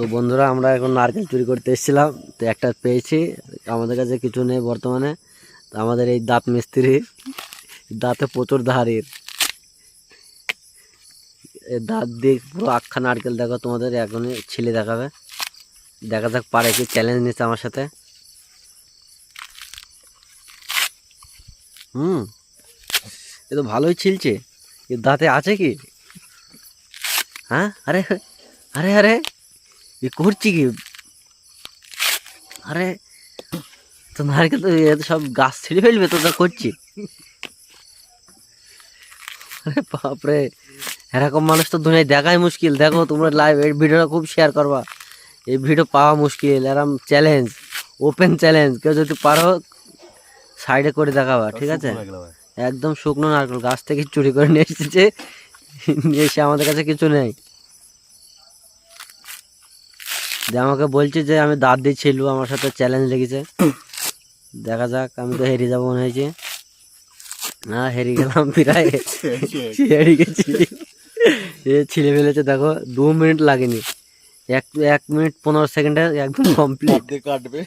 তো বন্ধুরা আমরা এখন নারকেল চুরি করতে এসেছিলাম, তো একটা পেয়েছি। আমাদের কাছে কিছু নেই বর্তমানে। তো আমাদের এই দাঁত মিস্ত্রি, দাঁতে প্রচুর ধারের, এই দাঁত দিয়ে পুরো আখ্যা নারকেল দেখো তোমাদের এখনই ছিলে দেখাবে। দেখা যাক পারে কি, চ্যালেঞ্জ নিচ্ছে আমার সাথে। এ তো ভালোই ছিলছে। এর দাঁতে আছে কি? হ্যাঁ, আরে আরে আরে এ করছি কি? আরে তো নারকেল তো এ তো সব গাছ ছিঁড়ে ফেলবে, তো তা করছি। আরে বাপরে, এরকম মানুষ তো দুনিয়ায় দেখাই মুশকিল। দেখো তোমরা লাইভ এই ভিডিওটা খুব শেয়ার করবা, এই ভিডিও পাওয়া মুশকিল। এরম চ্যালেঞ্জ, ওপেন চ্যালেঞ্জ, কেউ যদি পারো সাইডে করে দেখাবা, ঠিক আছে? একদম শুকনো নারকেল গাছ থেকে চুরি করে নিয়ে এসেছে, নিয়ে এসে আমাদের কাছে কিছু নেই। যে আমাকে বলছে যে আমি দাঁত দিচ্ছিল, আমার সাথে চ্যালেঞ্জ লেগেছে। দেখা যাক, আমি তো হেরে যাবো মনে হয়েছে। না, হেরে গেলাম প্রায়, হেরে গেছি। এ ছিলে ফেলেছে দেখো, 2 মিনিট লাগেনি, 1 মিনিট 15 সেকেন্ডে একদম কমপ্লিট। কাটবে।